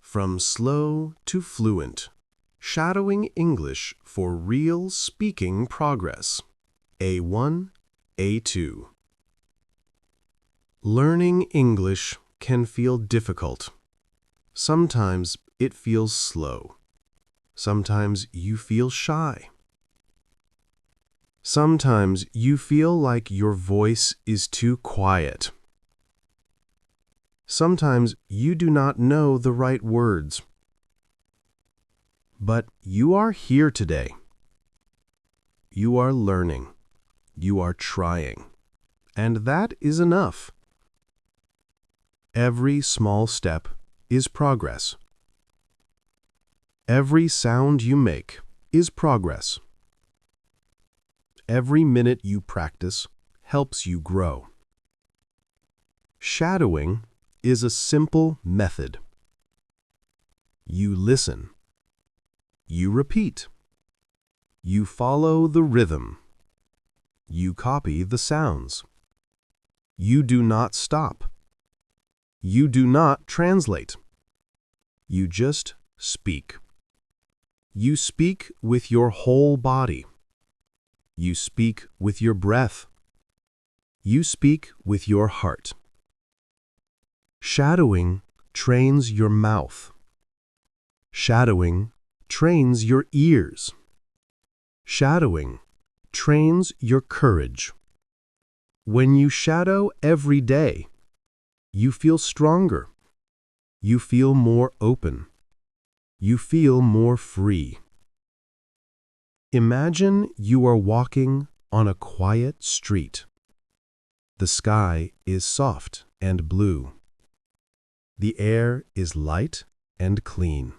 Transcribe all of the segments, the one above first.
From slow to fluent. Shadowing English for real speaking progress. A1, A2. Learning English can feel difficult. Sometimes it feels slow. Sometimes you feel shy. Sometimes you feel like your voice is too quiet. Sometimes you do not know the right words. But you are here today. You are learning. You are trying. And that is enough. Every small step is progress. Every sound you make is progress. Every minute you practice helps you grow. Shadowing is a simple method. You listen. You repeat. You follow the rhythm. You copy the sounds. You do not stop. You do not translate. You just speak. You speak with your whole body. You speak with your breath. You speak with your heart. Shadowing trains your mouth. Shadowing trains your ears. Shadowing trains your courage. When you shadow every day, you feel stronger. You feel more open. You feel more free. Imagine you are walking on a quiet street. The sky is soft and blue. The air is light and clean.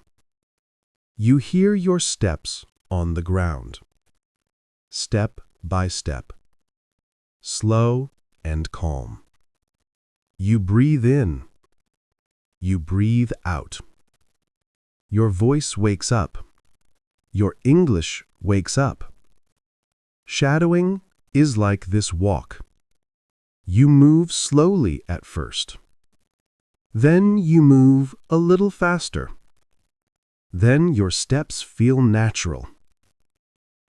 You hear your steps on the ground. Step by step. Slow and calm. You breathe in. You breathe out. Your voice wakes up. Your English wakes up. Shadowing is like this walk. You move slowly at first. Then you move a little faster. Then your steps feel natural.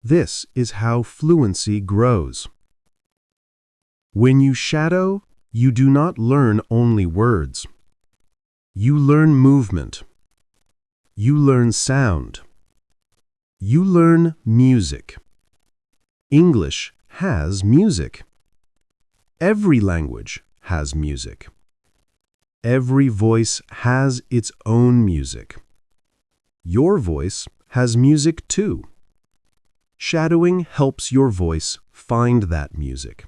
This is how fluency grows. When you shadow, you do not learn only words. You learn movement. You learn sound. You learn music. English has music. Every language has music. Every voice has its own music. Your voice has music too. Shadowing helps your voice find that music.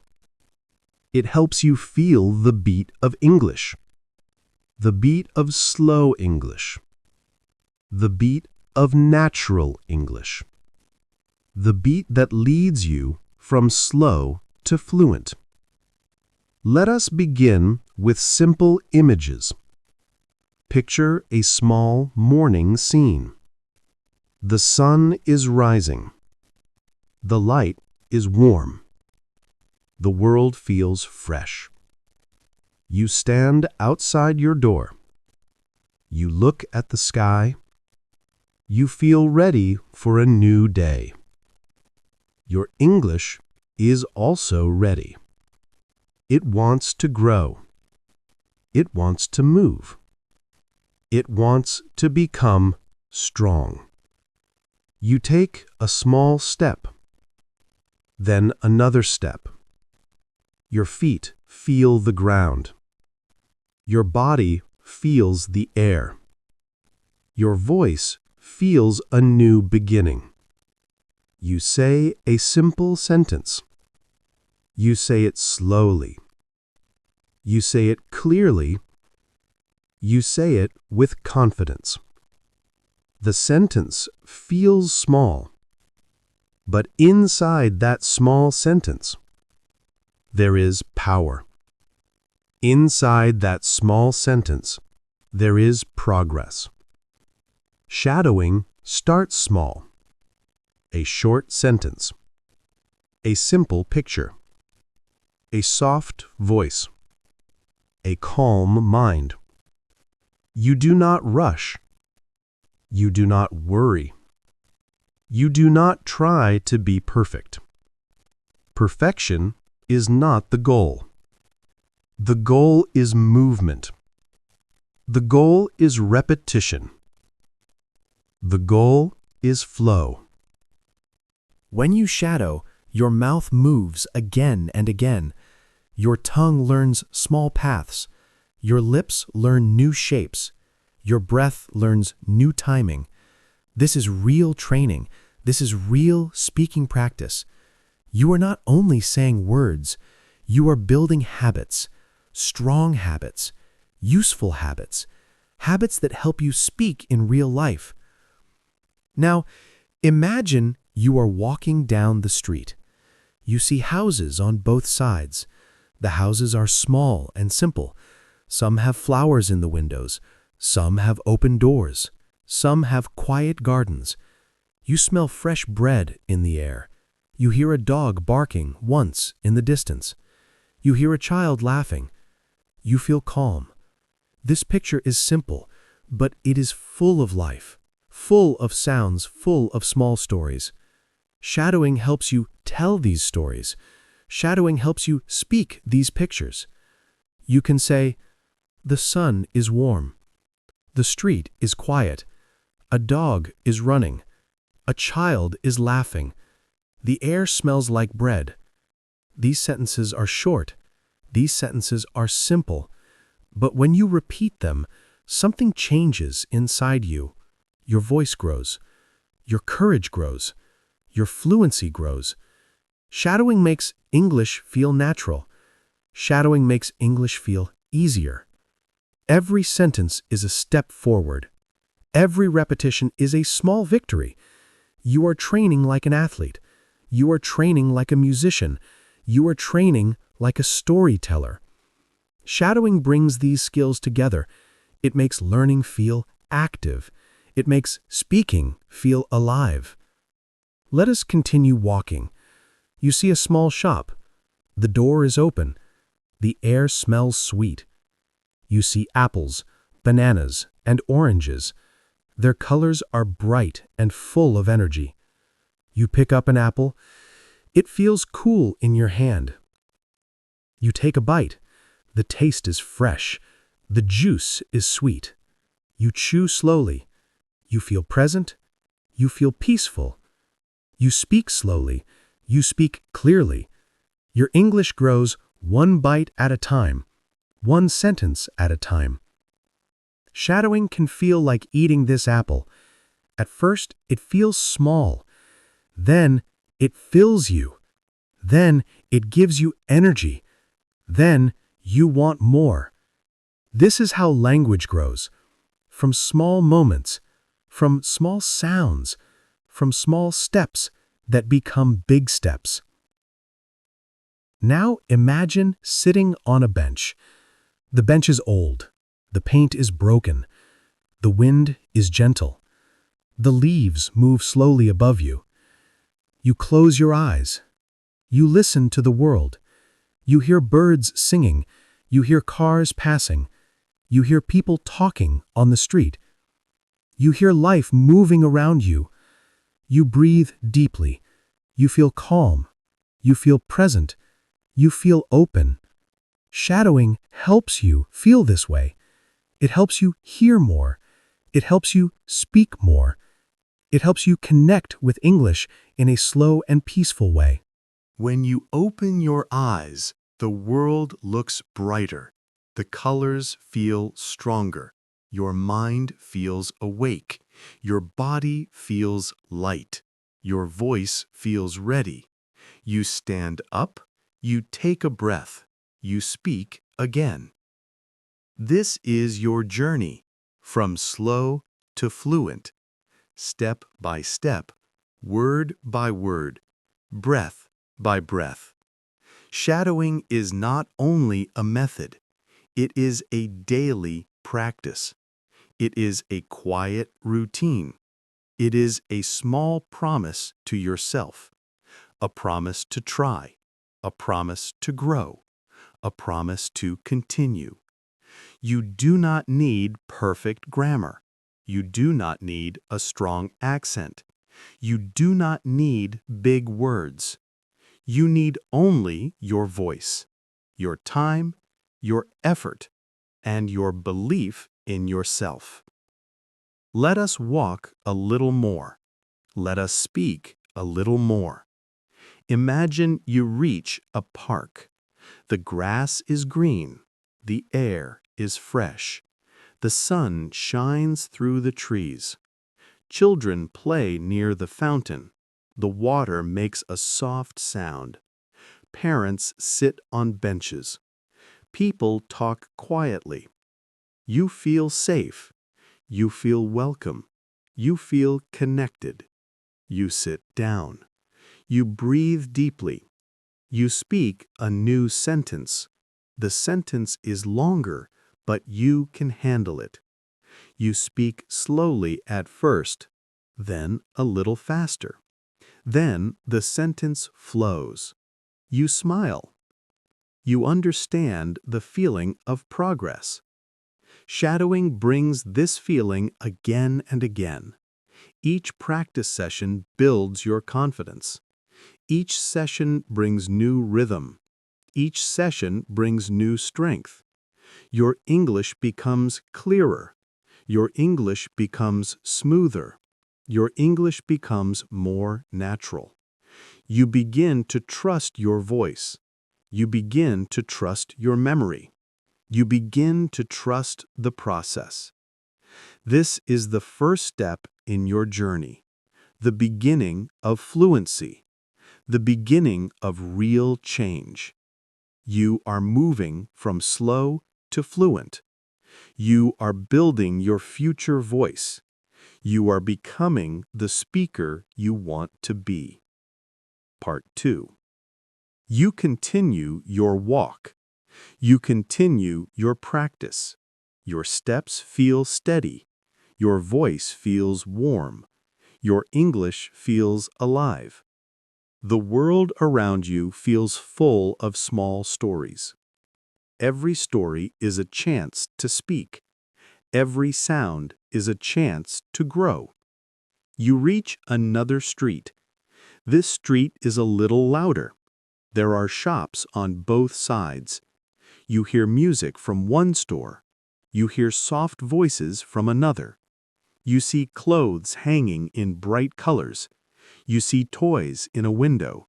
It helps you feel the beat of English, the beat of slow English, the beat of natural English, the beat that leads you from slow to fluent. Let us begin with simple images. Picture a small morning scene. The sun is rising. The light is warm. The world feels fresh. You stand outside your door. You look at the sky. You feel ready for a new day. Your English is also ready. It wants to grow. It wants to move. It wants to become strong. You take a small step, then another step. Your feet feel the ground. Your body feels the air. Your voice feels a new beginning. You say a simple sentence. You say it slowly. You say it clearly. You say it with confidence. The sentence feels small, but inside that small sentence, there is power. Inside that small sentence, there is progress. Shadowing starts small. A short sentence. A simple picture. A soft voice. A calm mind. You do not rush You do not worry. You do not try to be perfect. Perfection is not the goal. The goal is movement. The goal is repetition. The goal is flow. When you shadow, your mouth moves again and again. Your tongue learns small paths. Your lips learn new shapes. Your breath learns new timing. This is real training. This is real speaking practice. You are not only saying words, you are building habits, strong habits, useful habits, habits that help you speak in real life. Now, imagine you are walking down the street. You see houses on both sides. The houses are small and simple. Some have flowers in the windows. Some have open doors. Some have quiet gardens. You smell fresh bread in the air. You hear a dog barking once in the distance. You hear a child laughing. You feel calm. This picture is simple, but it is full of life, full of sounds, full of small stories. Shadowing helps you tell these stories. Shadowing helps you speak these pictures. You can say, the sun is warm. The street is quiet. A dog is running. A child is laughing. The air smells like bread. These sentences are short. These sentences are simple. But when you repeat them, something changes inside you. Your voice grows. Your courage grows. Your fluency grows. Shadowing makes English feel natural. Shadowing makes English feel easier. Every sentence is a step forward. Every repetition is a small victory. You are training like an athlete. You are training like a musician. You are training like a storyteller. Shadowing brings these skills together. It makes learning feel active. It makes speaking feel alive. Let us continue walking. You see a small shop. The door is open. The air smells sweet. You see apples, bananas, and oranges. Their colors are bright and full of energy. You pick up an apple. It feels cool in your hand. You take a bite. The taste is fresh. The juice is sweet. You chew slowly. You feel present. You feel peaceful. You speak slowly. You speak clearly. Your English grows one bite at a time, one sentence at a time. Shadowing can feel like eating this apple. At first, it feels small. Then, it fills you. Then, it gives you energy. Then, you want more. This is how language grows. From small moments, from small sounds, from small steps that become big steps. Now imagine sitting on a bench. The bench is old. The paint is broken. The wind is gentle. The leaves move slowly above you. You close your eyes. You listen to the world. You hear birds singing. You hear cars passing. You hear people talking on the street. You hear life moving around you. You breathe deeply. You feel calm. You feel present. You feel open. Shadowing helps you feel this way. It helps you hear more. It helps you speak more. It helps you connect with English in a slow and peaceful way. When you open your eyes, the world looks brighter. The colors feel stronger. Your mind feels awake. Your body feels light. Your voice feels ready. You stand up. You take a breath. You speak again. This is your journey from slow to fluent, step by step, word by word, breath by breath. Shadowing is not only a method, it is a daily practice. It is a quiet routine. It is a small promise to yourself, a promise to try, a promise to grow, a promise to continue. You do not need perfect grammar. You do not need a strong accent. You do not need big words. You need only your voice, your time, your effort, and your belief in yourself. Let us walk a little more. Let us speak a little more. Imagine you reach a park. The grass is green. The air is fresh. The sun shines through the trees. Children play near the fountain. The water makes a soft sound. Parents sit on benches. People talk quietly. You feel safe. You feel welcome. You feel connected. You sit down. You breathe deeply. You speak a new sentence. The sentence is longer, but you can handle it. You speak slowly at first, then a little faster. Then the sentence flows. You smile. You understand the feeling of progress. Shadowing brings this feeling again and again. Each practice session builds your confidence. Each session brings new rhythm. Each session brings new strength. Your English becomes clearer. Your English becomes smoother. Your English becomes more natural. You begin to trust your voice. You begin to trust your memory. You begin to trust the process. This is the first step in your journey, the beginning of fluency, the beginning of real change. You are moving from slow to fluent. You are building your future voice. You are becoming the speaker you want to be. Part 2. You continue your walk. You continue your practice. Your steps feel steady. Your voice feels warm. Your English feels alive. The world around you feels full of small stories. Every story is a chance to speak. Every sound is a chance to grow. You reach another street. This street is a little louder. There are shops on both sides. You hear music from one store. You hear soft voices from another. You see clothes hanging in bright colors. You see toys in a window.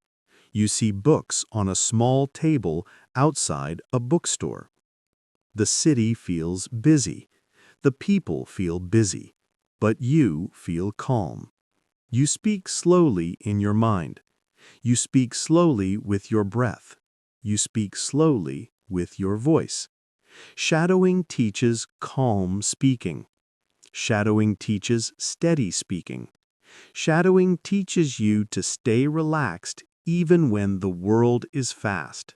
You see books on a small table outside a bookstore. The city feels busy. The people feel busy. But you feel calm. You speak slowly in your mind. You speak slowly with your breath. You speak slowly with your voice. Shadowing teaches calm speaking. Shadowing teaches steady speaking. Shadowing teaches you to stay relaxed even when the world is fast.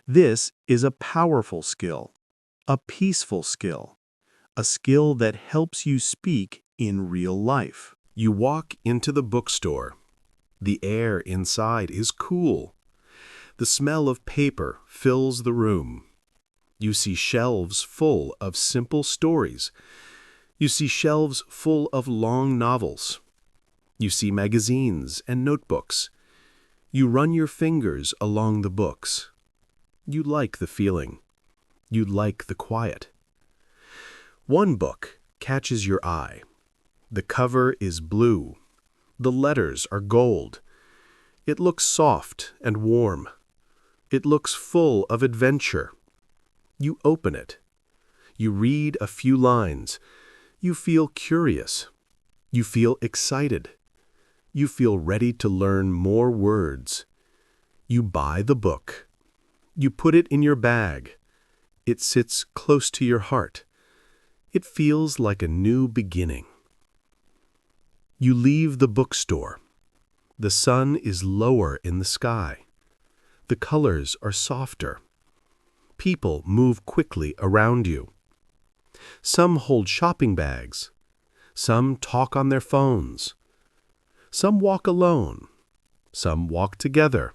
This is a powerful skill, a peaceful skill, a skill that helps you speak in real life. You walk into the bookstore. The air inside is cool. The smell of paper fills the room. You see shelves full of simple stories. You see shelves full of long novels. You see magazines and notebooks. You run your fingers along the books. You like the feeling. You like the quiet. One book catches your eye. The cover is blue. The letters are gold. It looks soft and warm. It looks full of adventure. You open it. You read a few lines. You feel curious. You feel excited. You feel ready to learn more words. You buy the book. You put it in your bag. It sits close to your heart. It feels like a new beginning. You leave the bookstore. The sun is lower in the sky. The colors are softer. People move quickly around you. Some hold shopping bags. Some talk on their phones. Some walk alone. Some walk together.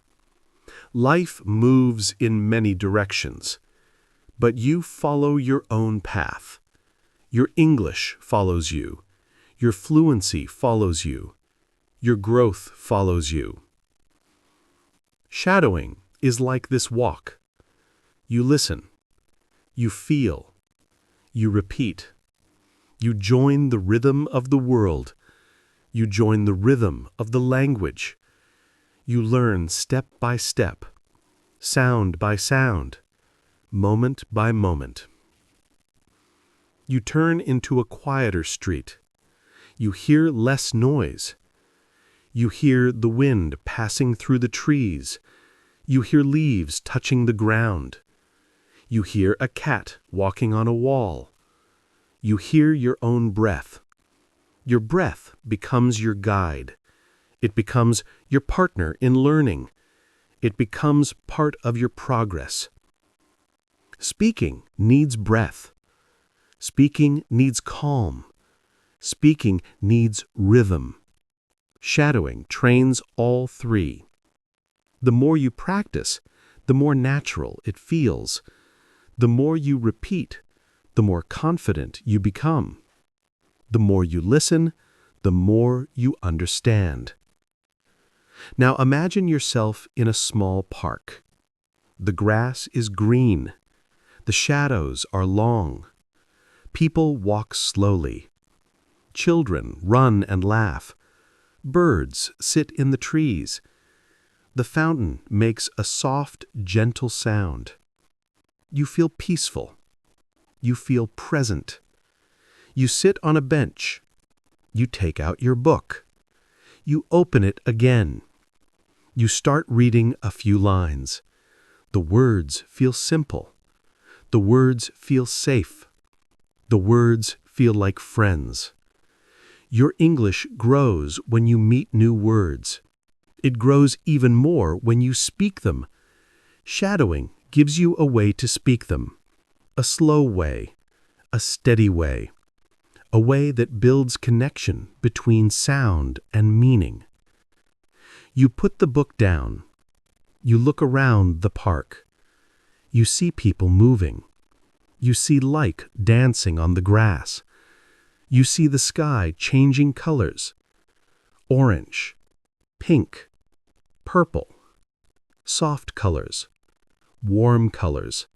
Life moves in many directions, but you follow your own path. Your English follows you. Your fluency follows you. Your growth follows you. Shadowing is like this walk. You listen. You feel. You repeat. You join the rhythm of the world. You join the rhythm of the language. You learn step by step, sound by sound, moment by moment. You turn into a quieter street. You hear less noise. You hear the wind passing through the trees. You hear leaves touching the ground. You hear a cat walking on a wall. You hear your own breath. Your breath becomes your guide. It becomes your partner in learning. It becomes part of your progress. Speaking needs breath. Speaking needs calm. Speaking needs rhythm. Shadowing trains all three. The more you practice, the more natural it feels. The more you repeat, the more confident you become. The more you listen, the more you understand. Now imagine yourself in a small park. The grass is green. The shadows are long. People walk slowly. Children run and laugh. Birds sit in the trees. The fountain makes a soft, gentle sound. You feel peaceful. You feel present. You sit on a bench. You take out your book. You open it again. You start reading a few lines. The words feel simple. The words feel safe. The words feel like friends. Your English grows when you meet new words. It grows even more when you speak them. Shadowing gives you a way to speak them. A slow way, a steady way. A way that builds connection between sound and meaning. You put the book down. You look around the park. You see people moving. You see light dancing on the grass. You see the sky changing colors. Orange, pink, purple, soft colors, warm colors,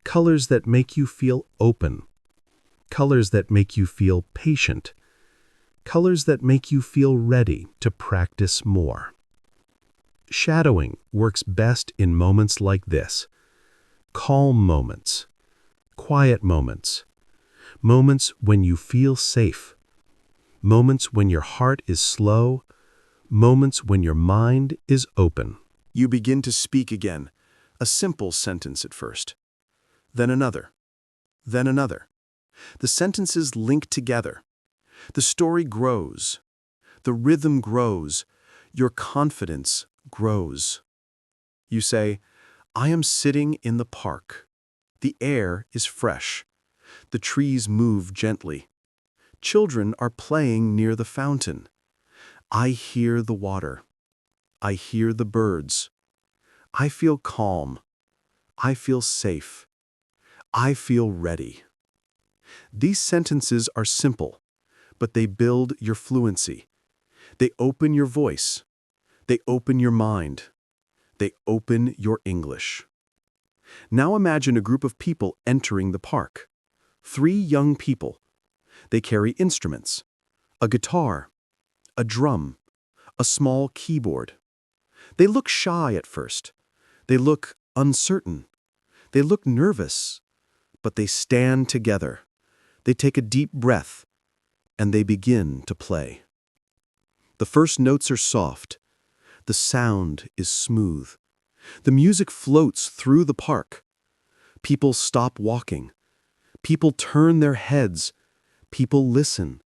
colors that make you feel open, colors that make you feel patient, colors that make you feel ready to practice more. Shadowing works best in moments like this. Calm moments, quiet moments, moments when you feel safe, moments when your heart is slow, moments when your mind is open. You begin to speak again, a simple sentence at first. Then another. Then another. The sentences link together. The story grows. The rhythm grows. Your confidence grows. You say, I am sitting in the park. The air is fresh. The trees move gently. Children are playing near the fountain. I hear the water. I hear the birds. I feel calm. I feel safe. I feel ready. These sentences are simple, but they build your fluency. They open your voice. They open your mind. They open your English. Now imagine a group of people entering the park. 3 young people. They carry instruments, a guitar, a drum, a small keyboard. They look shy at first. They look uncertain. They look nervous, but they stand together. They take a deep breath, and they begin to play. The first notes are soft. The sound is smooth. The music floats through the park. People stop walking. People turn their heads. People listen.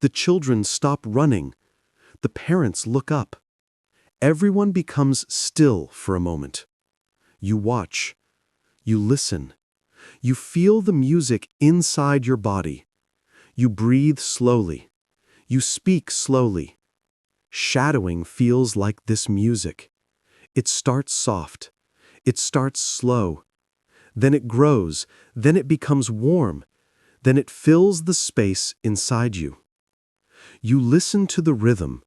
The children stop running. The parents look up. Everyone becomes still for a moment. You watch. You listen. You feel the music inside your body. You breathe slowly. You speak slowly. Shadowing feels like this music. It starts soft. It starts slow. Then it grows. Then it becomes warm. Then it fills the space inside you. You listen to the rhythm.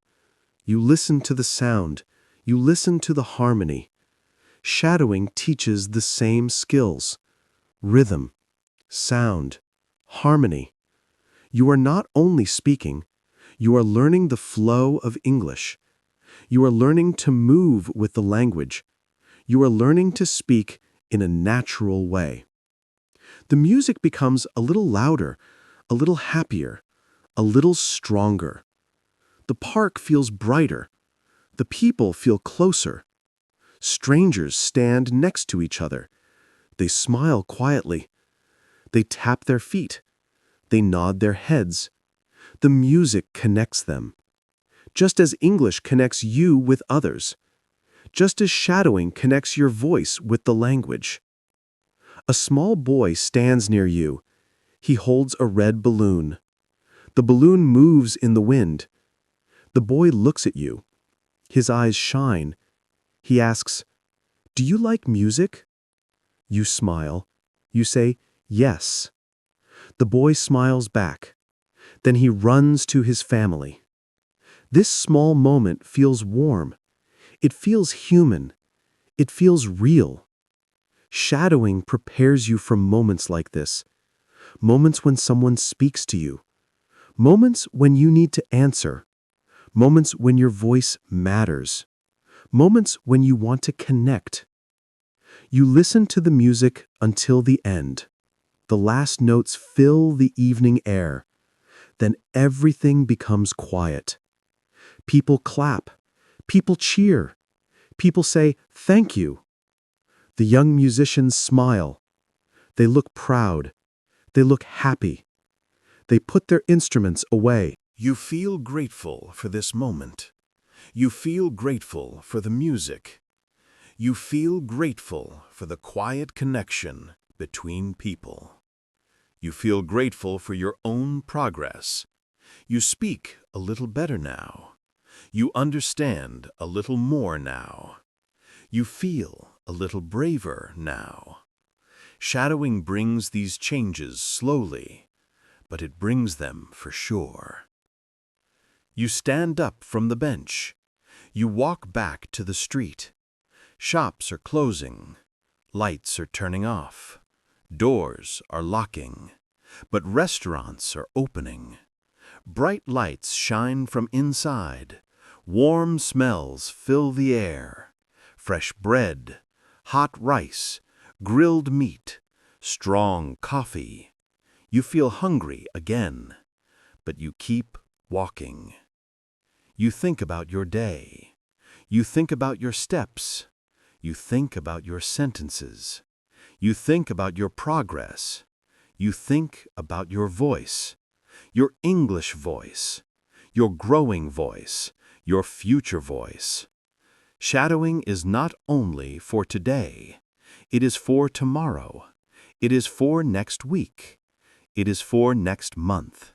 You listen to the sound. You listen to the harmony. Shadowing teaches the same skills: rhythm, sound, harmony. You are not only speaking, you are learning the flow of English. You are learning to move with the language. You are learning to speak in a natural way. The music becomes a little louder, a little happier, a little stronger. The park feels brighter. The people feel closer. Strangers stand next to each other. They smile quietly. They tap their feet. They nod their heads. The music connects them. Just as English connects you with others. Just as shadowing connects your voice with the language. A small boy stands near you. He holds a red balloon. The balloon moves in the wind. The boy looks at you. His eyes shine. He asks, "Do you like music?" You smile. You say, "Yes." The boy smiles back. Then he runs to his family. This small moment feels warm. It feels human. It feels real. Shadowing prepares you for moments like this. Moments when someone speaks to you. Moments when you need to answer. Moments when your voice matters. Moments when you want to connect. You listen to the music until the end. The last notes fill the evening air. Then everything becomes quiet. People clap. People cheer. People say, "Thank you." The young musicians smile. They look proud. They look happy. They put their instruments away. You feel grateful for this moment. You feel grateful for the music. You feel grateful for the quiet connection between people. You feel grateful for your own progress. You speak a little better now. You understand a little more now. You feel a little braver now. Shadowing brings these changes slowly, but it brings them for sure. You stand up from the bench. You walk back to the street. Shops are closing. Lights are turning off. Doors are locking. But restaurants are opening. Bright lights shine from inside. Warm smells fill the air. Fresh bread, hot rice, grilled meat, strong coffee. You feel hungry again, but you keep walking. You think about your day. You think about your steps. You think about your sentences. You think about your progress. You think about your voice, your English voice, your growing voice, your future voice. Shadowing is not only for today. It is for tomorrow. It is for next week. It is for next month.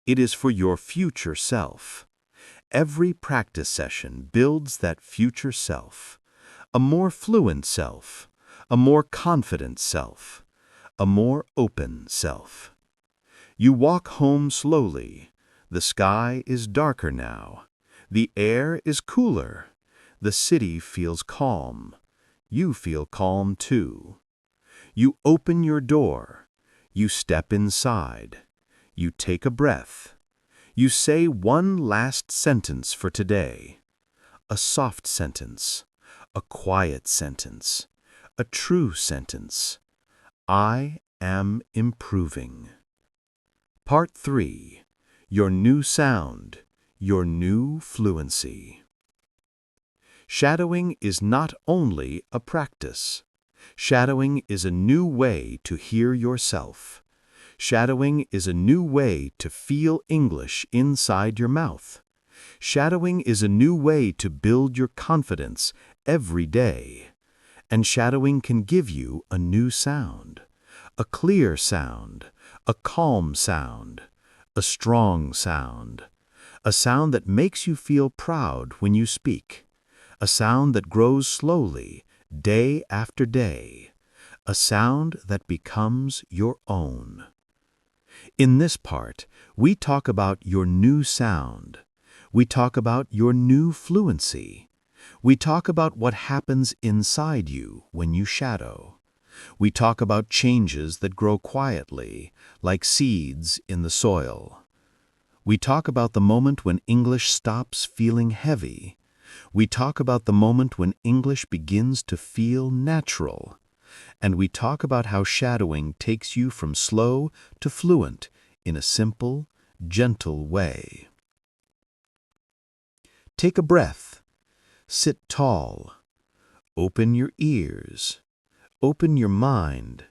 It is for your future self. Every practice session builds that future self, a more fluent self, a more confident self, a more open self. You walk home slowly. The sky is darker now. The air is cooler. The city feels calm. You feel calm too. You open your door. You step inside. You take a breath. You say one last sentence for today. A soft sentence. A quiet sentence. A true sentence. I am improving. Part 3. Your new sound. Your new fluency. Shadowing is not only a practice. Shadowing is a new way to hear yourself. Shadowing is a new way to feel English inside your mouth. Shadowing is a new way to build your confidence every day. And shadowing can give you a new sound, a clear sound, a calm sound, a strong sound, a sound that makes you feel proud when you speak, a sound that grows slowly, day after day, a sound that becomes your own. In this part, we talk about your new sound. We talk about your new fluency. We talk about what happens inside you when you shadow. We talk about changes that grow quietly, like seeds in the soil. We talk about the moment when English stops feeling heavy. We talk about the moment when English begins to feel natural. And we talk about how shadowing takes you from slow to fluent in a simple, gentle way. Take a breath. Sit tall. Open your ears. Open your mind.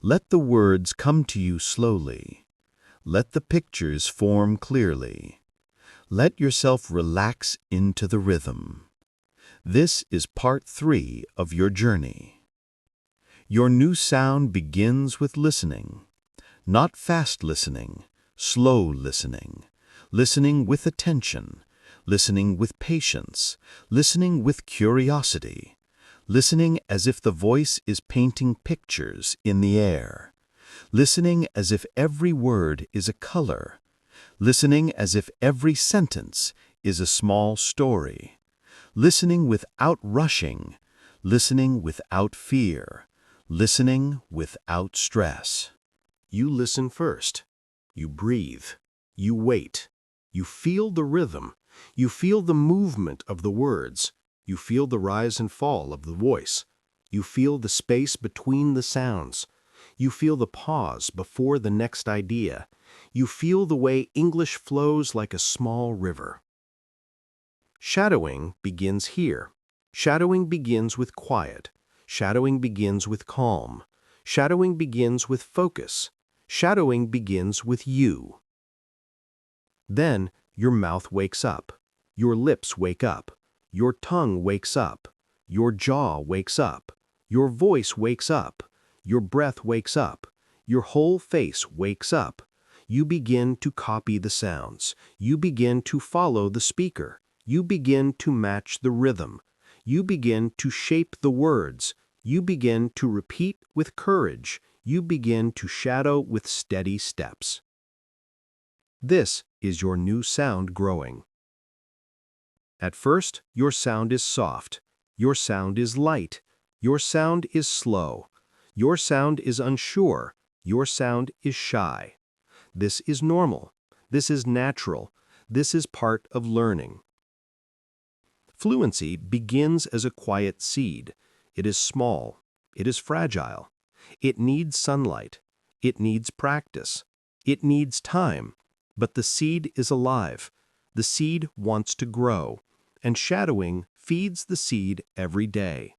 Let the words come to you slowly. Let the pictures form clearly. Let yourself relax into the rhythm. This is part 3 of your journey. Your new sound begins with listening. Not fast listening, slow listening. Listening with attention. Listening with patience. Listening with curiosity. Listening as if the voice is painting pictures in the air. Listening as if every word is a color. Listening as if every sentence is a small story. Listening without rushing. Listening without fear. Listening without stress. You listen first. You breathe. You wait. You feel the rhythm. You feel the movement of the words. You feel the rise and fall of the voice. You feel the space between the sounds. You feel the pause before the next idea. You feel the way English flows like a small river. Shadowing begins here. Shadowing begins with quiet. Shadowing begins with calm. Shadowing begins with focus. Shadowing begins with you. Then your mouth wakes up. Your lips wake up. Your tongue wakes up. Your jaw wakes up. Your voice wakes up. Your breath wakes up. Your whole face wakes up. You begin to copy the sounds. You begin to follow the speaker. You begin to match the rhythm. You begin to shape the words. You begin to repeat with courage. You begin to shadow with steady steps. This is your new sound growing. At first, your sound is soft. Your sound is light. Your sound is slow. Your sound is unsure. Your sound is shy. This is normal. This is natural. This is part of learning. Fluency begins as a quiet seed. It is small. It is fragile. It needs sunlight. It needs practice. It needs time. But the seed is alive. The seed wants to grow, and shadowing feeds the seed every day.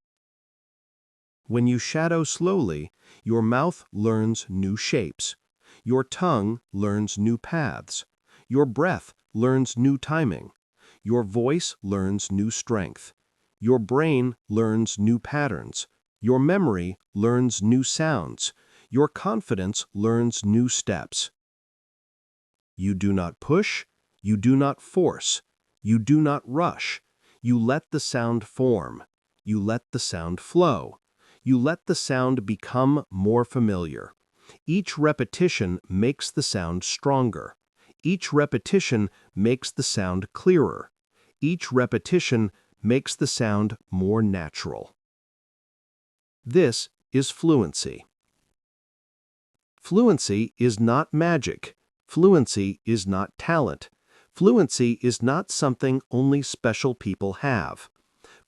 When you shadow slowly, your mouth learns new shapes. Your tongue learns new paths. Your breath learns new timing. Your voice learns new strength. Your brain learns new patterns. Your memory learns new sounds. Your confidence learns new steps. You do not push. You do not force. You do not rush. You let the sound form. You let the sound flow. You let the sound become more familiar. Each repetition makes the sound stronger. Each repetition makes the sound clearer. Each repetition makes the sound more natural. This is fluency. Fluency is not magic. Fluency is not talent. Fluency is not something only special people have.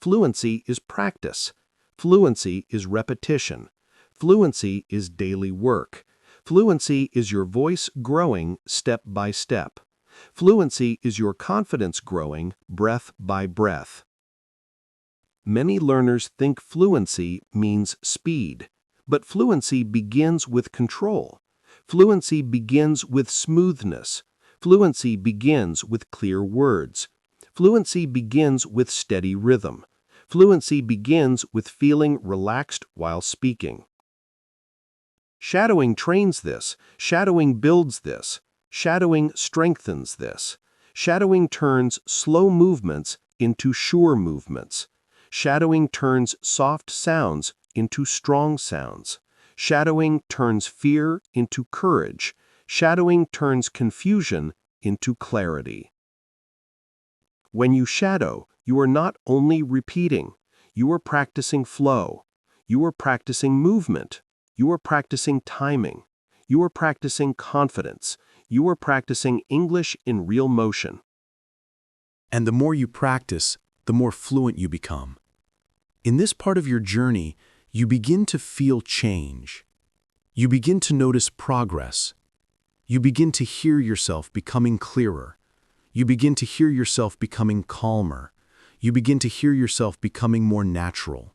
Fluency is practice. Fluency is repetition. Fluency is daily work. Fluency is your voice growing step by step. Fluency is your confidence growing breath by breath. Many learners think fluency means speed, but fluency begins with control. Fluency begins with smoothness. Fluency begins with clear words. Fluency begins with steady rhythm. Fluency begins with feeling relaxed while speaking. Shadowing trains this. Shadowing builds this. Shadowing strengthens this. Shadowing turns slow movements into sure movements. Shadowing turns soft sounds into strong sounds. Shadowing turns fear into courage. Shadowing turns confusion into clarity. When you shadow, you are not only repeating, you are practicing flow. You are practicing movement. You are practicing timing. You are practicing confidence. You are practicing English in real motion. And the more you practice, the more fluent you become. In this part of your journey, you begin to feel change. You begin to notice progress. You begin to hear yourself becoming clearer. You begin to hear yourself becoming calmer. You begin to hear yourself becoming more natural.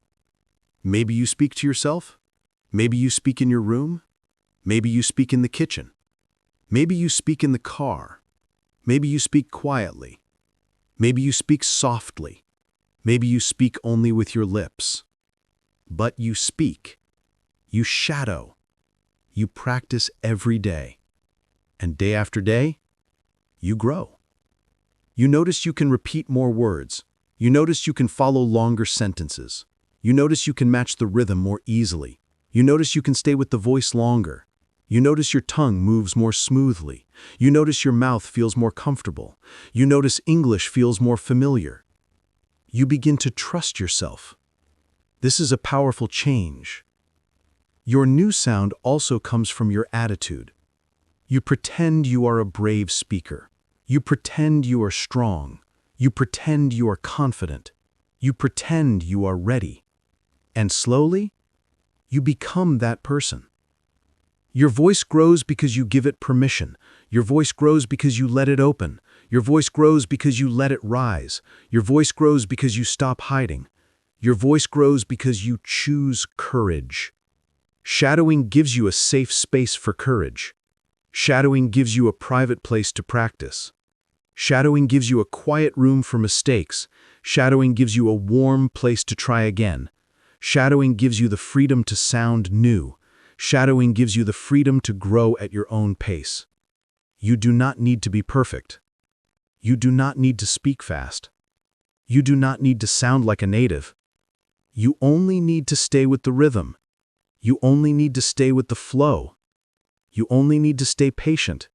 Maybe you speak to yourself. Maybe you speak in your room. Maybe you speak in the kitchen. Maybe you speak in the car. Maybe you speak quietly. Maybe you speak softly. Maybe you speak only with your lips. But you speak. You shadow. You practice every day. And day after day, you grow. You notice you can repeat more words. You notice you can follow longer sentences. You notice you can match the rhythm more easily. You notice you can stay with the voice longer. You notice your tongue moves more smoothly. You notice your mouth feels more comfortable. You notice English feels more familiar. You begin to trust yourself. This is a powerful change. Your new sound also comes from your attitude. You pretend you are a brave speaker. You pretend you are strong. You pretend you are confident. You pretend you are ready. And slowly, you become that person. Your voice grows because you give it permission. Your voice grows because you let it open. Your voice grows because you let it rise. Your voice grows because you stop hiding. Your voice grows because you choose courage. Shadowing gives you a safe space for courage. Shadowing gives you a private place to practice. Shadowing gives you a quiet room for mistakes. Shadowing gives you a warm place to try again. Shadowing gives you the freedom to sound new. Shadowing gives you the freedom to grow at your own pace. You do not need to be perfect. You do not need to speak fast. You do not need to sound like a native. You only need to stay with the rhythm. You only need to stay with the flow. You only need to stay patient.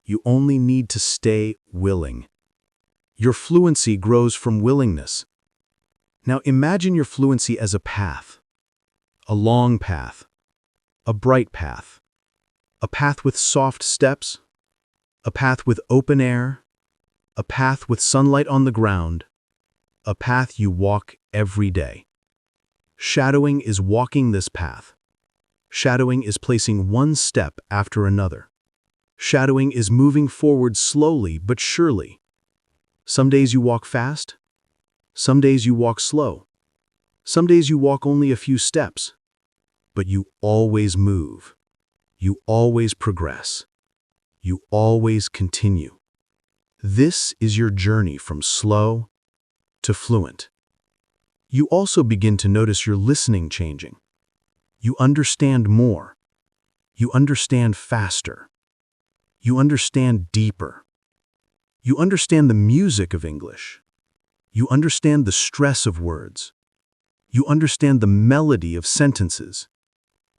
You only need to stay willing. Your fluency grows from willingness. Now imagine your fluency as a path. A long path. A bright path. A path with soft steps. A path with open air. A path with sunlight on the ground. A path you walk every day. Shadowing is walking this path. Shadowing is placing one step after another. Shadowing is moving forward slowly but surely. Some days you walk fast. Some days you walk slow. Some days you walk only a few steps. But you always move. You always progress. You always continue. This is your journey from slow to fluent. You also begin to notice your listening changing. You understand more. You understand faster. You understand deeper. You understand the music of English. You understand the stress of words. You understand the melody of sentences.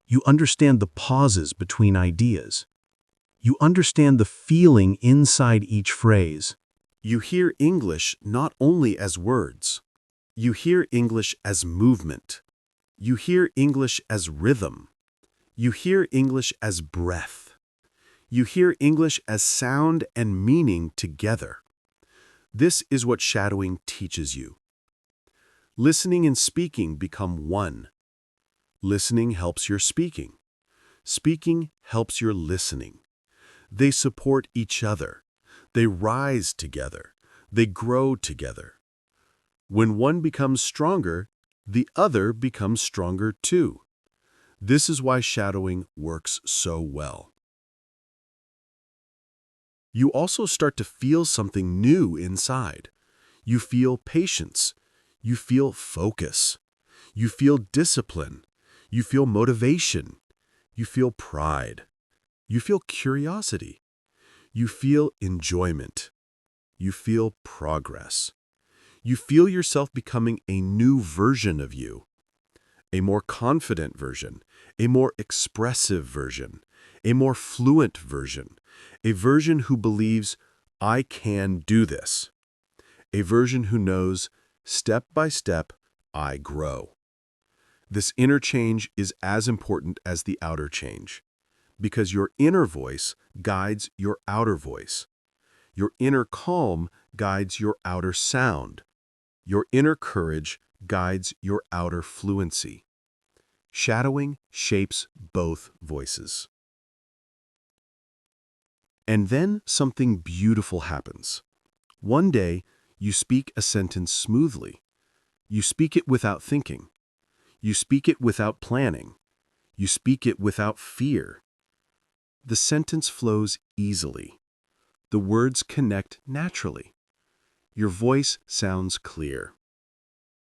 You understand the pauses between ideas. You understand the feeling inside each phrase. You hear English not only as words. You hear English as movement. You hear English as rhythm. You hear English as breath. You hear English as sound and meaning together. This is what shadowing teaches you. Listening and speaking become one. Listening helps your speaking. Speaking helps your listening. They support each other. They rise together. They grow together. When one becomes stronger, the other becomes stronger too. This is why shadowing works so well. You also start to feel something new inside. You feel patience. You feel focus. You feel discipline. You feel motivation. You feel pride. You feel curiosity. You feel enjoyment. You feel progress. You feel yourself becoming a new version of you. A more confident version. A more expressive version. a more fluent version, a version who believes, I can do this, a version who knows, step by step, I grow. This inner change is as important as the outer change, because your inner voice guides your outer voice. Your inner calm guides your outer sound. Your inner courage guides your outer fluency. Shadowing shapes both voices. And then something beautiful happens. One day, you speak a sentence smoothly. You speak it without thinking. You speak it without planning. You speak it without fear. The sentence flows easily. The words connect naturally. Your voice sounds clear.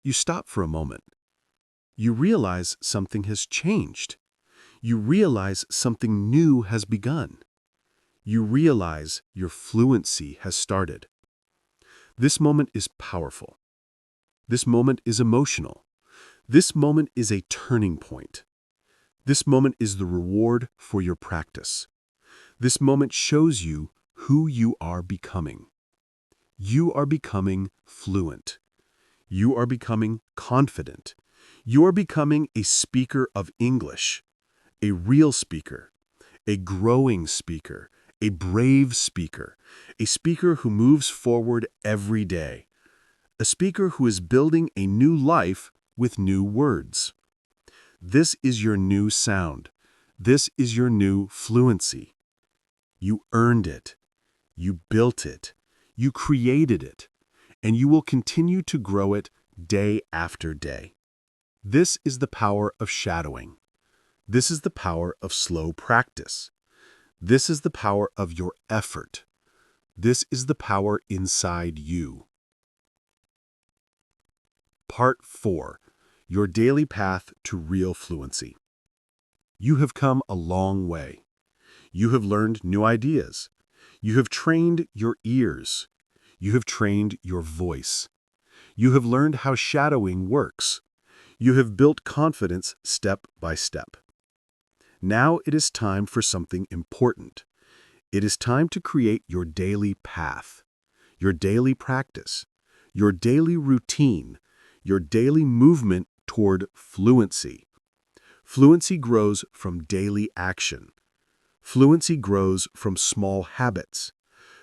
You stop for a moment. You realize something has changed. You realize something new has begun. You realize your fluency has started. This moment is powerful. This moment is emotional. This moment is a turning point. This moment is the reward for your practice. This moment shows you who you are becoming. You are becoming fluent. You are becoming confident. You are becoming a speaker of English, a real speaker, a growing speaker, a brave speaker, a speaker who moves forward every day, a speaker who is building a new life with new words. This is your new sound. This is your new fluency. You earned it. You built it. You created it. And you will continue to grow it day after day. This is the power of shadowing. This is the power of slow practice. This is the power of your effort. This is the power inside you. Part 4. Your daily path to real fluency. You have come a long way. You have learned new ideas. You have trained your ears. You have trained your voice. You have learned how shadowing works. You have built confidence step by step. Now it is time for something important. It is time to create your daily path, your daily practice, your daily routine, your daily movement toward fluency. Fluency grows from daily action. Fluency grows from small habits.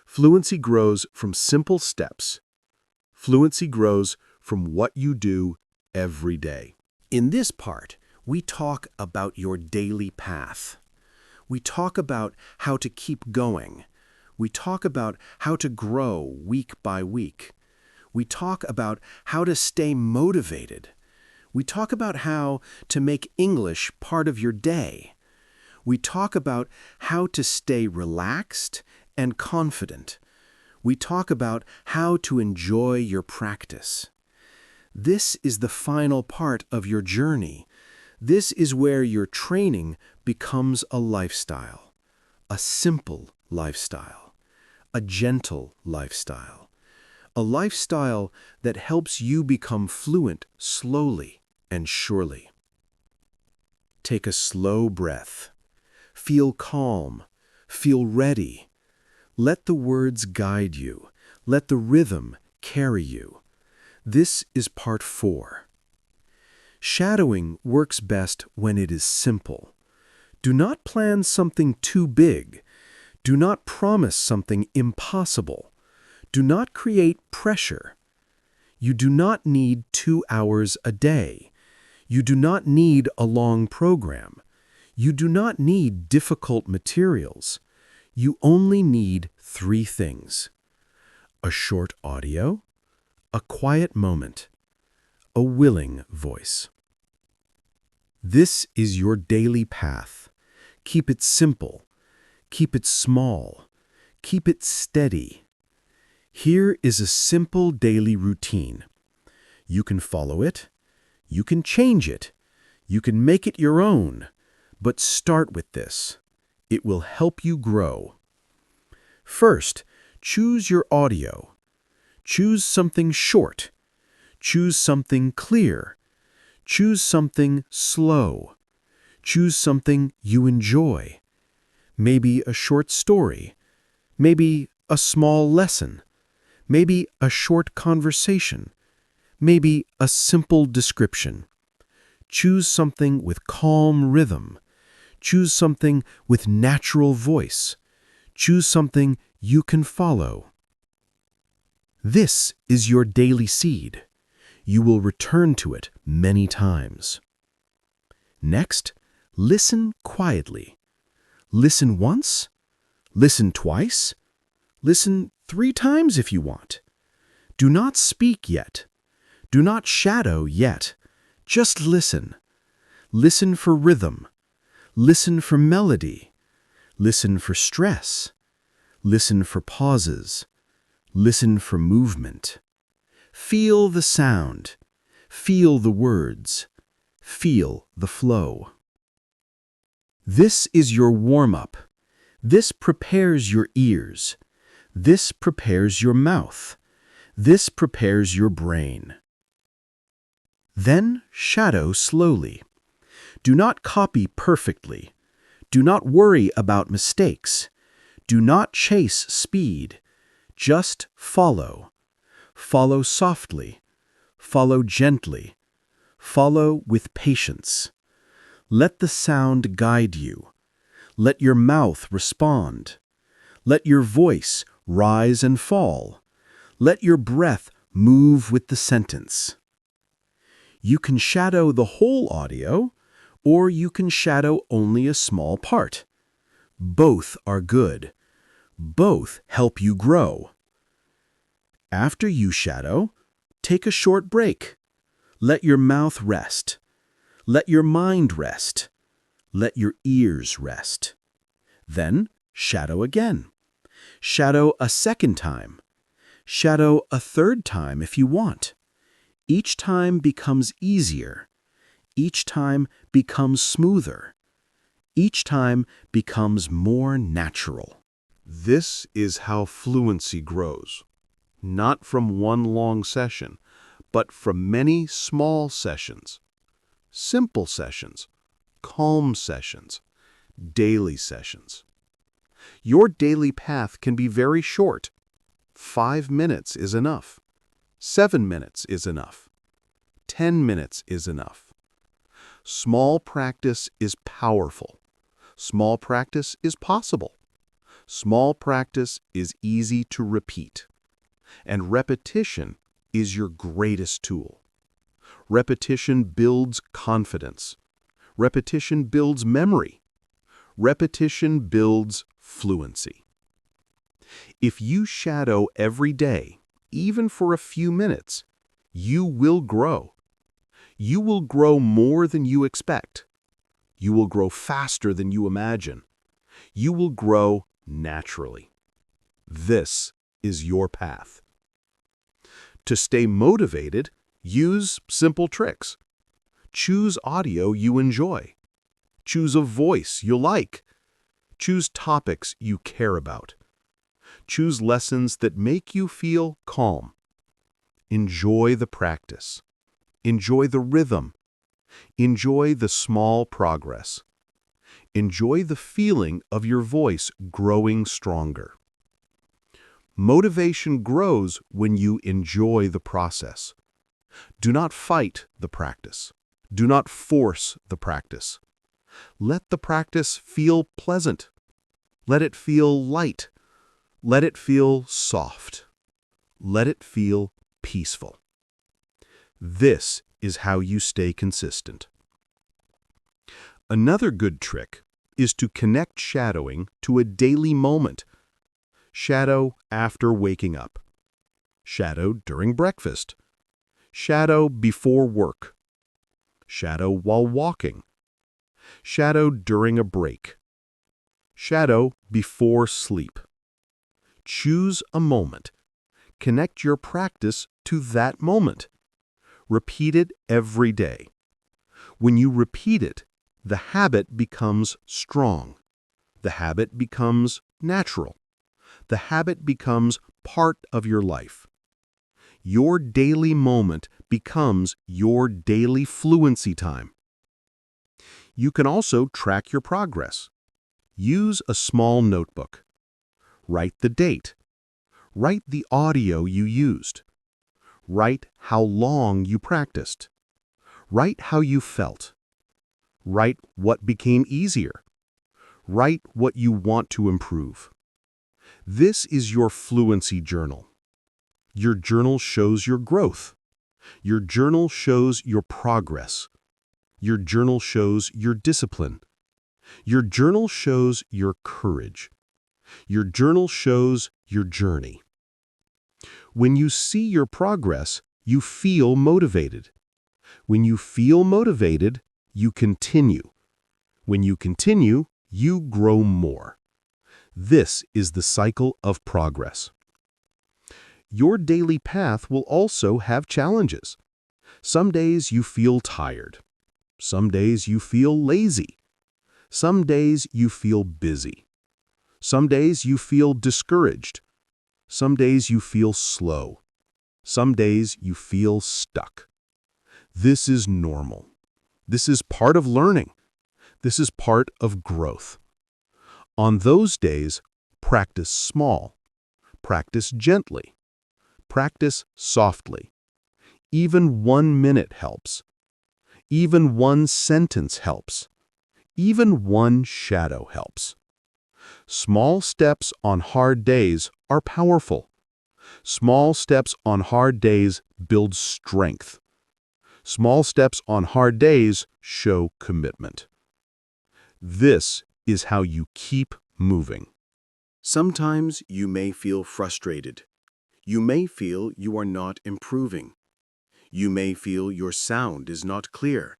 Fluency grows from simple steps. Fluency grows from what you do every day. In this part, we talk about your daily path. We talk about how to keep going. We talk about how to grow week by week. We talk about how to stay motivated. We talk about how to make English part of your day. We talk about how to stay relaxed and confident. We talk about how to enjoy your practice. This is the final part of your journey. This is where your training becomes a lifestyle, a simple lifestyle, a gentle lifestyle, a lifestyle that helps you become fluent slowly and surely. Take a slow breath. Feel calm. Feel ready. Let the words guide you. Let the rhythm carry you. This is part 4. Shadowing works best when it is simple. Do not plan something too big. Do not promise something impossible. Do not create pressure. You do not need 2 hours a day. You do not need a long program. You do not need difficult materials. You only need 3 things: a short audio, a quiet moment, a willing voice. This is your daily path. Keep it simple. Keep it small. Keep it steady. Here is a simple daily routine. You can follow it. You can change it. You can make it your own. But start with this. It will help you grow. First, choose your audio. Choose something short. Choose something clear. Choose something slow. Choose something you enjoy. maybe a short story, maybe a small lesson, maybe a short conversation, maybe a simple description. Choose something with calm rhythm. Choose something with natural voice. Choose something you can follow. This is your daily seed. You will return to it many times. Next, listen quietly. Listen once. Listen twice. Listen 3 times if you want. Do not speak yet. Do not shadow yet. Just listen. Listen for rhythm. Listen for melody. Listen for stress. Listen for pauses. Listen for movement. Feel the sound. Feel the words. Feel the flow. This is your warm-up. This prepares your ears. This prepares your mouth. This prepares your brain. Then shadow slowly. Do not copy perfectly. Do not worry about mistakes. Do not chase speed. Just follow. Follow softly. Follow gently. Follow with patience. Let the sound guide you. Let your mouth respond. Let your voice rise and fall. Let your breath move with the sentence. You can shadow the whole audio, or you can shadow only a small part. Both are good. Both help you grow. After you shadow, take a short break. Let your mouth rest. Let your mind rest. Let your ears rest. Then shadow again. Shadow a second time. Shadow a third time if you want. Each time becomes easier. Each time becomes smoother. Each time becomes more natural. This is how fluency grows. Not from one long session, but from many small sessions. Simple sessions, calm sessions, daily sessions. Your daily path can be very short. 5 minutes is enough. 7 minutes is enough. 10 minutes is enough. Small practice is powerful. Small practice is possible. Small practice is easy to repeat. And repetition is your greatest tool. Repetition builds confidence. Repetition builds memory. Repetition builds fluency. If you shadow every day, even for a few minutes, you will grow. You will grow more than you expect. You will grow faster than you imagine. You will grow naturally. This is your path. To stay motivated, use simple tricks. Choose audio you enjoy. Choose a voice you like. Choose topics you care about. Choose lessons that make you feel calm. Enjoy the practice. Enjoy the rhythm. Enjoy the small progress. Enjoy the feeling of your voice growing stronger. Motivation grows when you enjoy the process. Do not fight the practice. Do not force the practice. Let the practice feel pleasant. Let it feel light. Let it feel soft. Let it feel peaceful. This is how you stay consistent. Another good trick is to connect shadowing to a daily moment. Shadow after waking up. Shadow during breakfast. Shadow before work. Shadow while walking. Shadow during a break. Shadow before sleep. Choose a moment. Connect your practice to that moment. Repeat it every day. When you repeat it, the habit becomes strong. The habit becomes natural. The habit becomes part of your life. Your daily moment becomes your daily fluency time. You can also track your progress. Use a small notebook. Write the date. Write the audio you used. Write how long you practiced. Write how you felt. Write what became easier. Write what you want to improve. This is your fluency journal. Your journal shows your growth. Your journal shows your progress. Your journal shows your discipline. Your journal shows your courage. Your journal shows your journey. When you see your progress, you feel motivated. When you feel motivated, you continue. When you continue, you grow more. This is the cycle of progress. Your daily path will also have challenges. Some days you feel tired. Some days you feel lazy. Some days you feel busy. Some days you feel discouraged. Some days you feel slow. Some days you feel stuck. This is normal. This is part of learning. This is part of growth. On those days, practice small. Practice gently. Practice softly. Even 1 minute helps. Even one sentence helps. Even one shadow helps. Small steps on hard days are powerful. Small steps on hard days build strength. Small steps on hard days show commitment. This is how you keep moving. Sometimes you may feel frustrated. You may feel you are not improving. You may feel your sound is not clear.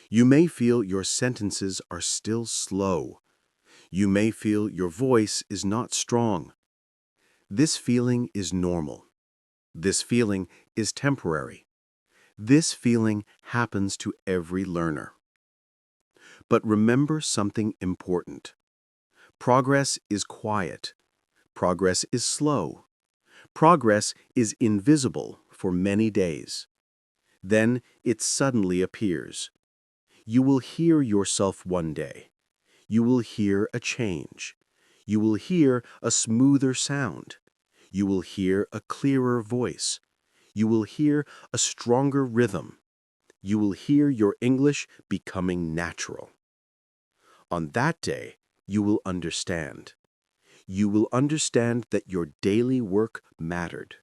You may feel your sentences are still slow. You may feel your voice is not strong. This feeling is normal. This feeling is temporary. This feeling happens to every learner. But remember something important. Progress is quiet. Progress is slow. Progress is invisible for many days. Then it suddenly appears. You will hear yourself one day. You will hear a change. You will hear a smoother sound. You will hear a clearer voice. You will hear a stronger rhythm. You will hear your English becoming natural. On that day, you will understand. You will understand that your daily work mattered.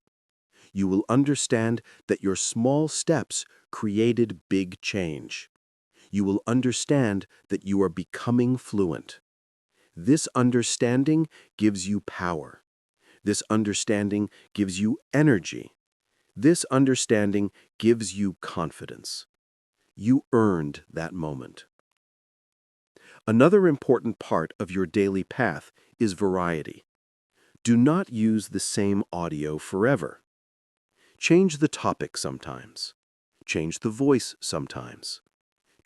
You will understand that your small steps created big change. You will understand that you are becoming fluent. This understanding gives you power. This understanding gives you energy. This understanding gives you confidence. You earned that moment. Another important part of your daily path is variety. Do not use the same audio forever. Change the topic sometimes. Change the voice sometimes.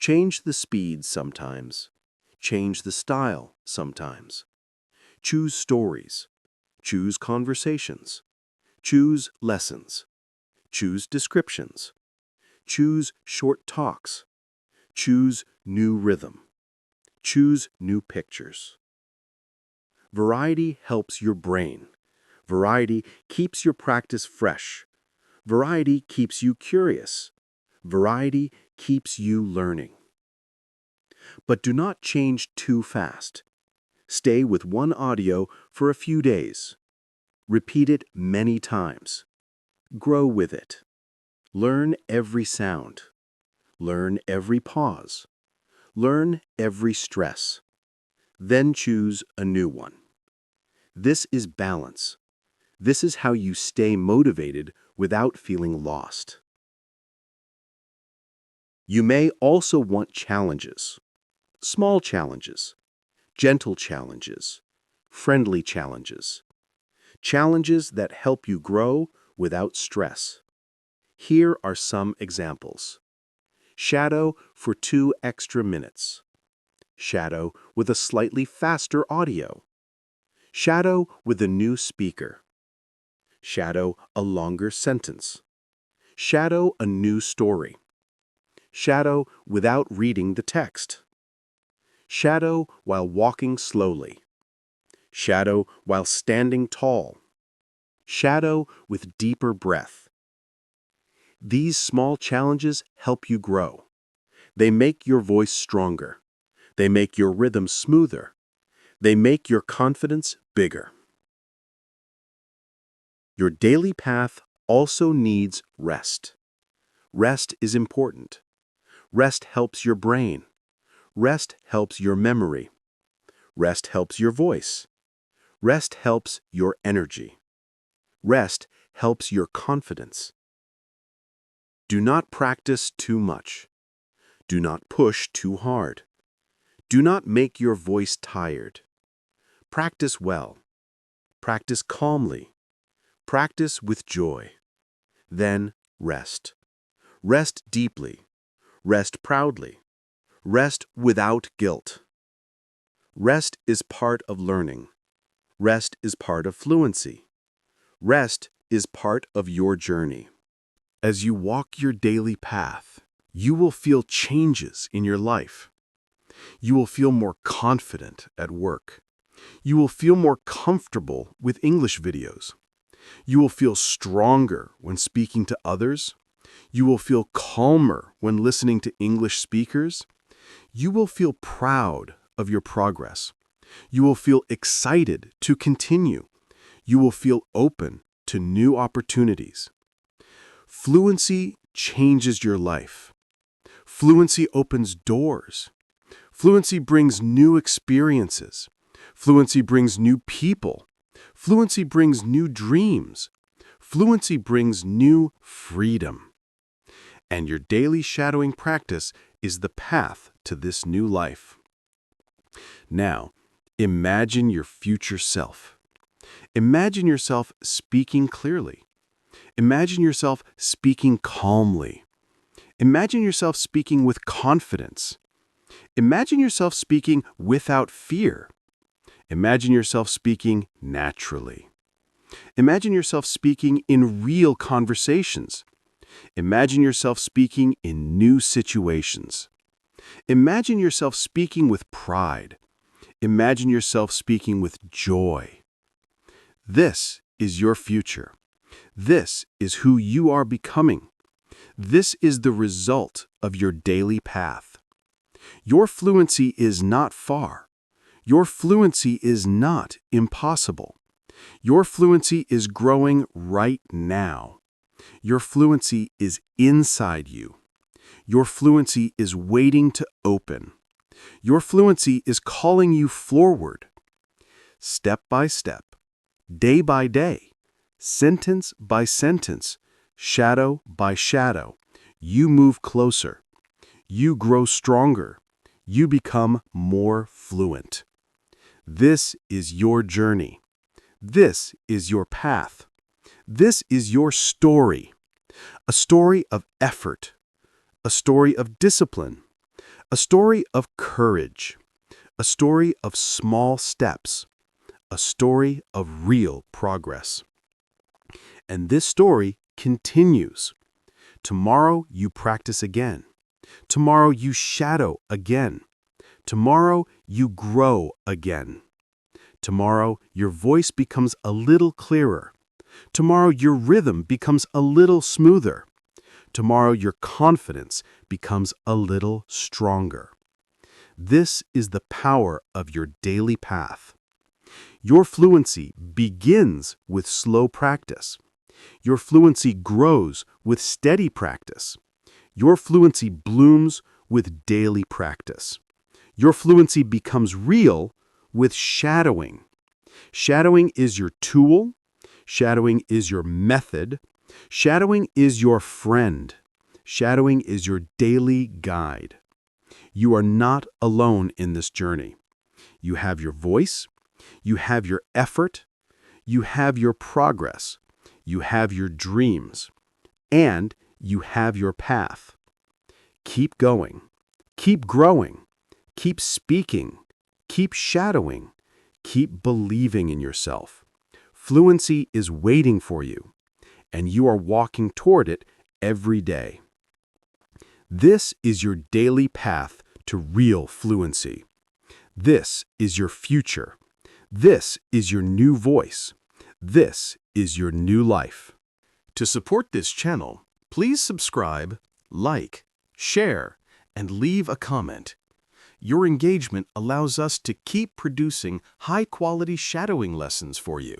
Change the speed sometimes. Change the style sometimes. Choose stories. Choose conversations. Choose lessons. Choose descriptions. Choose short talks. Choose new rhythm. Choose new pictures. Variety helps your brain. Variety keeps your practice fresh. Variety keeps you curious. Variety keeps you learning. But do not change too fast. Stay with one audio for a few days. Repeat it many times. Grow with it. Learn every sound. Learn every pause. Learn every stress. Then choose a new one. This is balance. This is how you stay motivated without feeling lost. You may also want challenges. Small challenges. Gentle challenges. Friendly challenges. Challenges that help you grow without stress. Here are some examples. Shadow for 2 extra minutes. Shadow with a slightly faster audio. Shadow with a new speaker. Shadow a longer sentence. Shadow a new story. Shadow without reading the text. Shadow while walking slowly. Shadow while standing tall. Shadow with deeper breath. These small challenges help you grow. They make your voice stronger. They make your rhythm smoother. They make your confidence bigger. Your daily path also needs rest. Rest is important. Rest helps your brain. Rest helps your memory. Rest helps your voice. Rest helps your energy. Rest helps your confidence. Do not practice too much. Do not push too hard. Do not make your voice tired. Practice well. Practice calmly. Practice with joy. Then rest. Rest deeply. Rest proudly. Rest without guilt. Rest is part of learning. Rest is part of fluency. Rest is part of your journey. As you walk your daily path, you will feel changes in your life. You will feel more confident at work. You will feel more comfortable with English videos. You will feel stronger when speaking to others. You will feel calmer when listening to English speakers. You will feel proud of your progress. You will feel excited to continue. You will feel open to new opportunities. Fluency changes your life. Fluency opens doors. Fluency brings new experiences. Fluency brings new people. Fluency brings new dreams. Fluency brings new freedom. And your daily shadowing practice is the path to this new life. Now, imagine your future self. Imagine yourself speaking clearly. Imagine yourself speaking calmly. Imagine yourself speaking with confidence. Imagine yourself speaking without fear. Imagine yourself speaking naturally. Imagine yourself speaking in real conversations. Imagine yourself speaking in new situations. Imagine yourself speaking with pride. Imagine yourself speaking with joy. This is your future. This is who you are becoming. This is the result of your daily path. Your fluency is not far. Your fluency is not impossible. Your fluency is growing right now. Your fluency is inside you. Your fluency is waiting to open. Your fluency is calling you forward. Step by step, day by day, sentence by sentence, shadow by shadow, you move closer. You grow stronger. You become more fluent. This is your journey. This is your path. This is your story. A story of effort. A story of discipline. A story of courage. A story of small steps. A story of real progress. And this story continues. Tomorrow you practice again. Tomorrow you shadow again. Tomorrow you grow again. Tomorrow your voice becomes a little clearer. Tomorrow your rhythm becomes a little smoother. Tomorrow your confidence becomes a little stronger. This is the power of your daily path. Your fluency begins with slow practice. Your fluency grows with steady practice. Your fluency blooms with daily practice. Your fluency becomes real with shadowing. Shadowing is your tool. Shadowing is your method. Shadowing is your friend. Shadowing is your daily guide. You are not alone in this journey. You have your voice. You have your effort. You have your progress. You have your dreams. And you have your path. Keep going. Keep growing. Keep speaking. Keep shadowing. Keep believing in yourself. Fluency is waiting for you, and you are walking toward it every day. This is your daily path to real fluency. This is your future. This is your new voice. This is your new life. To support this channel, please subscribe, like, share, and leave a comment. Your engagement allows us to keep producing high-quality shadowing lessons for you.